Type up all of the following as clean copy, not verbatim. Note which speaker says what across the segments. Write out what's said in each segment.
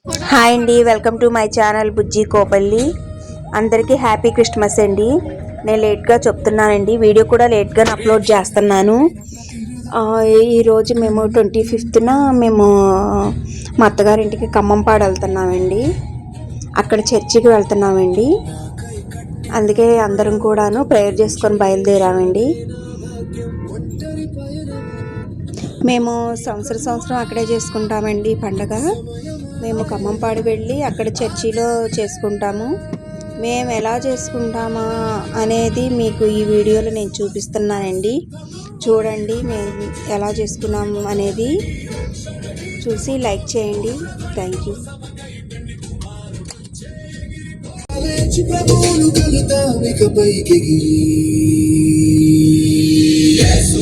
Speaker 1: Hi అండి, welcome to my channel బుజ్జి కోపల్లి. అందరికీ happy Christmas అండి. నేను లేట్గా చెప్తున్నానండి, వీడియో కూడా లేట్గా అప్లోడ్ చేస్తున్నాను. ఈరోజు మేము 25న మేము మా అత్తగారింటికి ఖమ్మంపాడు వెళ్తున్నామండి. అక్కడ చర్చికి వెళ్తున్నామండి. అందుకే అందరం కూడాను ప్రేయర్ చేసుకొని బయలుదేరామండి. మేము సంవత్సరం అక్కడే చేసుకుంటామండి పండగ. మేము ఖమ్మంపాడు వెళ్ళి అక్కడ చర్చిలో చేసుకుంటాము. మేము ఎలా చేసుకుంటామా అనేది మీకు ఈ వీడియోలో నేను చూపిస్తున్నానండి. చూడండి మేము ఎలా చేసుకున్నాము అనేది చూసి లైక్ చేయండి. Thank you.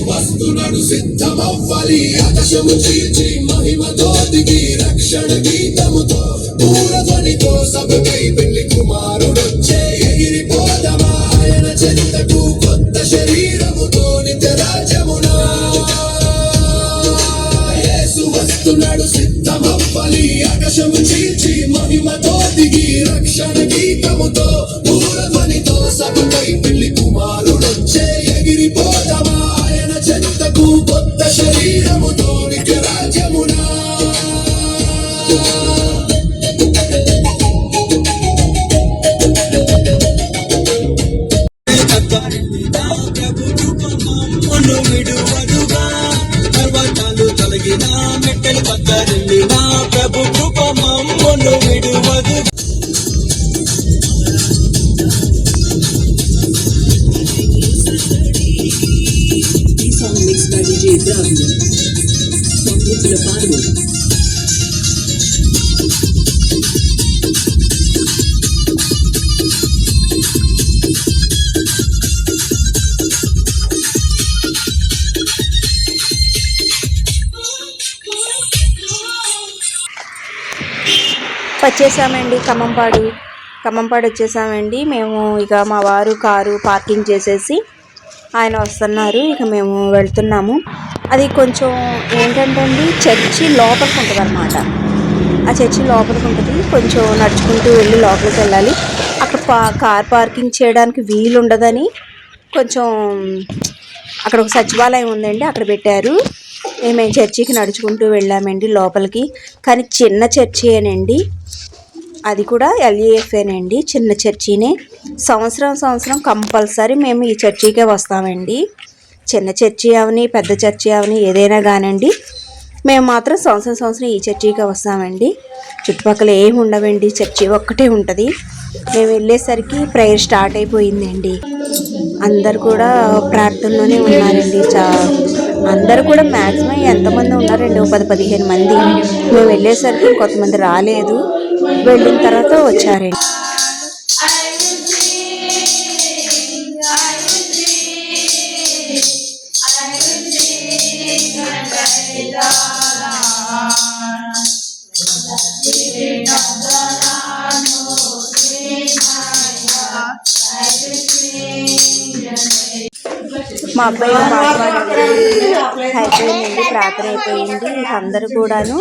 Speaker 1: వస్తున్నాడు సిద్ధమవ్వాలి, ఆకాశము చీల్చి మహిమతో దిగి రక్షణ గీతముతో దూరధ్వనితో సభపై పెళ్లి కుమారుడొచ్చే ఎగిరిపోదమా ఆయన చెంతకు కొత్త శరీరముతో నిత్య రాజ్యమునా. యేసు వస్తున్నాడు సిద్ధమవ్వాలి, ఆకాశము చీల్చి మహిమతో దిగి రక్షణ గీతముతో దూరధ్వనితో సభపై పెళ్లి కుమారుడొచ్చే ఎగిరిపోదమా చెంతకు కొత్త శరీరముతో నిత్య రాజ్యమునా. విడువడుగా పర్వతాలు తొలగిన మెట్టలు పక్కరండి నా ప్రభు కృప మమ్మును విడువదు. వచ్చేసామండి ఖమ్మంపాడు వచ్చేసామండి. మేము ఇక మా వారు కారు పార్కింగ్ చేసేసి ఆయన వస్తున్నారు. ఇక మేము వెళ్తున్నాము. అది కొంచెం ఏంటంటే అండి, చర్చి లోపలికి ఉంటుంది అన్నమాట. ఆ చర్చి లోపలికి ఉంటుంది, కొంచెం నడుచుకుంటూ వెళ్ళి లోపలికి వెళ్ళాలి. అక్కడ కార్ పార్కింగ్ చేయడానికి వీలు ఉండదని కొంచెం అక్కడ ఒక సచివాలయం ఉందండి, అక్కడ పెట్టారు. మేము చర్చికి నడుచుకుంటూ వెళ్ళామండి లోపలికి. కానీ చిన్న చర్చియేనండి, అది కూడా LAFేనండి, చిన్న చర్చినే. సంవత్సరం కంపల్సరీ మేము ఈ చర్చికే వస్తామండి. చిన్న చర్చి అవని పెద్ద చర్చి అవని ఏదైనా కానండి, మేము మాత్రం సంవత్సరం ఈ చర్చికే వస్తామండి. చుట్టుపక్కల ఏమి ఉండవండి, చర్చి ఒక్కటే ఉంటుంది. మేము వెళ్ళేసరికి ప్రేయర్ స్టార్ట్ అయిపోయిందండి. అందరు కూడా ప్రార్థనలోనే ఉన్నారండి. అందరు కూడా మ్యాక్సిమం ఎంతమంది ఉన్నారండి, 10-15 మంది. మేము వెళ్ళేసరికి కొంతమంది రాలేదు, వెళ్ళిన తర్వాత వచ్చారండి. మా అబ్బాయి అయిపోయిందండి, ప్రార్థన అయిపోయింది. అందరూ కూడాను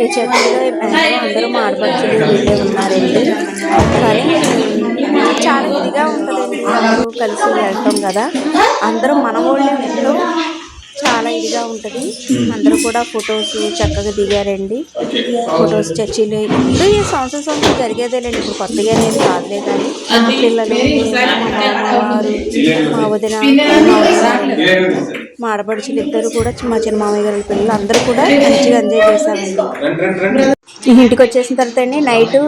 Speaker 1: ఈ చర్చిలో అందరూ ఆడపడుచులు వీళ్ళే ఉన్నారండి. కానీ చాలా ఇదిగా ఉంటుందండి, అందరూ కలిసి వెళ్తాం కదా, అందరూ మన వాళ్ళే ఉంటాం, చాలా ఇదిగా ఉంటుంది. అందరూ కూడా ఫొటోస్ చక్కగా దిగారండి. ఫొటోస్ చర్చిలో ఇప్పుడు ఈ సంవత్సరం జరిగేదేలేండి, ఇప్పుడు కొత్తగా అనేది కాదులే. కానీ పిల్లలు మా వదిన మా ఆడపడుచులు ఇద్దరు కూడా మా చిన్న మామయ్య గారి పిల్లలు అందరూ కూడా మంచిగా ఎంజాయ్ చేశామండి. ఇంటికి వచ్చేసిన తర్వాత అండి నైట్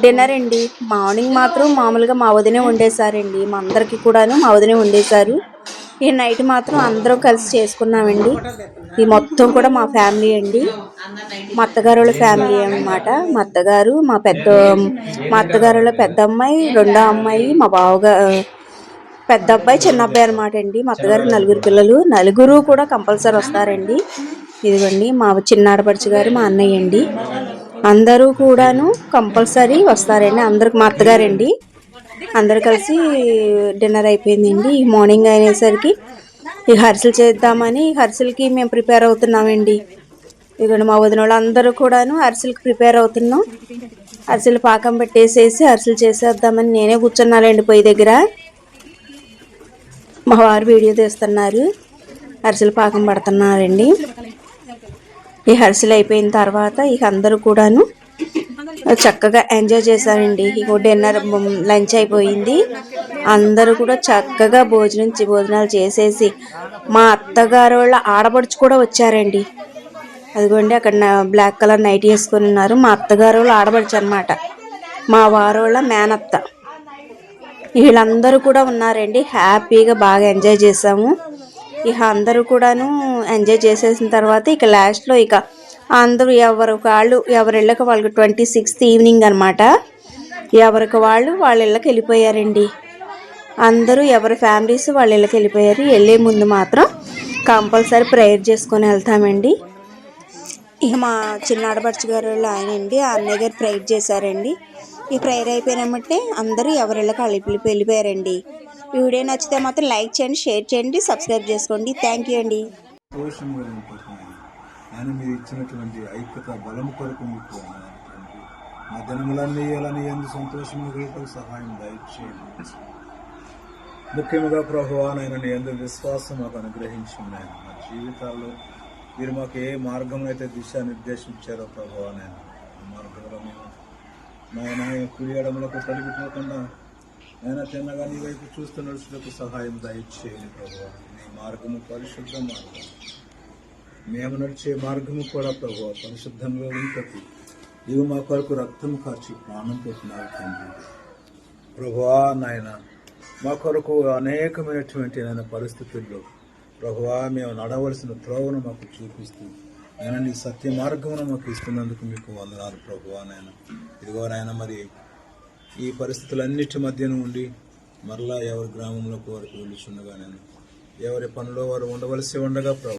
Speaker 1: డిన్నర్ అండి. మార్నింగ్ మాత్రం మామూలుగా మా వదినే వండేశారండి, మా అందరికీ కూడాను మా వదినే వండేశారు. ఈ నైట్ మాత్రం అందరం కలిసి చేసుకున్నామండి. ఈ మొత్తం కూడా మా ఫ్యామిలీ అండి, మా అత్తగారు వాళ్ళ ఫ్యామిలీ అన్నమాట. మా అత్తగారు మా అత్తగారు వాళ్ళ పెద్ద అమ్మాయి, రెండో అమ్మాయి, మా పెద్ద అబ్బాయి, చిన్న అబ్బాయి అనమాట అండి. మా అత్తగారు 4 పిల్లలు, 4 కూడా కంపల్సరీ వస్తారండి. ఇదిగోండి మా చిన్న ఆడపడుచు గారు, మా అన్నయ్య అండి, అందరూ కూడాను కంపల్సరీ వస్తారండి. అందరికి మా అత్తగారండి. అందరు కలిసి డిన్నర్ అయిపోయిందండి. మార్నింగ్ అయినేసరికి ఈ హర్సలు చేద్దామని హర్సలకి మేము ప్రిపేర్ అవుతున్నామండి. ఇదిగోండి మా వదిన వాళ్ళు అందరూ కూడాను అరిసెలకు ప్రిపేర్ అవుతున్నాం. అరిసెలు పాకం పెట్టేసేసి అరిసెలు చేసేద్దామని నేనే కూర్చున్నానండి పొయ్యి దగ్గర. మా వారు వీడియో తీస్తున్నారు, అరిసెలు పాకం పడుతున్నారండి. ఈ అరిసెలు అయిపోయిన తర్వాత ఇక అందరూ కూడాను చక్కగా ఎంజాయ్ చేశారండి. ఇక డిన్నర్ లంచ్ అయిపోయింది, అందరూ కూడా చక్కగా భోజనాలు చేసేసి మా అత్తగారు వాళ్ళ ఆడపడుచు కూడా వచ్చారండి. అదిగోండి అక్కడ బ్లాక్ కలర్ నైట్ వేసుకొని ఉన్నారు. మా అత్తగారు వాళ్ళు ఆడపడుచు అనమాట, మా వారు వాళ్ళ మేనత్త. వీళ్ళందరూ కూడా ఉన్నారండి. హ్యాపీగా బాగా ఎంజాయ్ చేసాము. ఇక అందరూ కూడాను ఎంజాయ్ చేసేసిన తర్వాత ఇక లాస్ట్లో ఇక అందరూ ఎవరి ఇళ్ళకి వాళ్ళకి 26th ఈవినింగ్ అనమాట. ఎవరికి వాళ్ళ ఇళ్ళకి వెళ్ళిపోయారండి. అందరూ ఎవరి ఫ్యామిలీస్ వాళ్ళ ఇళ్ళకి వెళ్ళిపోయారు. వెళ్ళే ముందు మాత్రం కంపల్సరీ ప్రేయర్ చేసుకొని వెళ్తామండి. ఇక మా చిన్న ఆడపడుచు గారు ఆయన అండి, ఆ అన్నయ్య గారు ప్రేయర్ చేశారండి. ఈ ప్రేయర్ అయిపోయినామంటే అందరూ ఎవరిళ్ళకి వెళ్ళిపోయారండి. ఈ వీడియో నచ్చితే మాత్రం లైక్ చేయండి, షేర్ చేయండి, సబ్స్క్రైబ్ చేసుకోండి. థ్యాంక్ యూ అండి.
Speaker 2: నేను మీరు ఇచ్చినటువంటి ఐక్యత బలము కొరకు మీకు మా దినములన్నీ అని ఎందుకు సంతోషములకు సహాయం దయచేయండి. ముఖ్యంగా ప్రభువా నాయన నీ ఎందుకు విశ్వాసం మాకు అనుగ్రహించింది. ఆయన మా జీవితాల్లో మీరు మాకు ఏ మార్గం అయితే దిశానిర్దేశించారో ప్రభువా నాయన ఆ మార్గంలో మేము నాయన కుడి ఎడములకు తొలగిపోకుండా ఆయన తిన్నగా నీ వైపు చూస్తూ నడుచుటకు సహాయం దయచేయండి ప్రభువా. నీ మార్గము పరిశుద్ధ మార్గం, మేము నడిచే మార్గము కూడా ప్రభువా పరిశుద్ధంగా ఉంటుంది. ఇవి మా కొరకు రక్తం కార్చి ప్రాణం పెట్టినారు తండ్రి. ప్రభువా నాయన మా కొరకు అనేకమైనటువంటి నాయన పరిస్థితుల్లో ప్రభువా మేము నడవలసిన త్రోవను మాకు చూపిస్తూ నేను నీ సత్య మార్గమును మాకు ఇస్తున్నందుకు మీకు వందనాలు ప్రభువా నాయన. ఇదిగో నాయన మరి ఈ పరిస్థితులన్నిటి మధ్యన ఉండి మరలా ఎవరి గ్రామంలోకి వారికి వెళ్ళుచుండగా నేను ఎవరి పనిలో వారు ఉండవలసి ఉండగా ప్రభు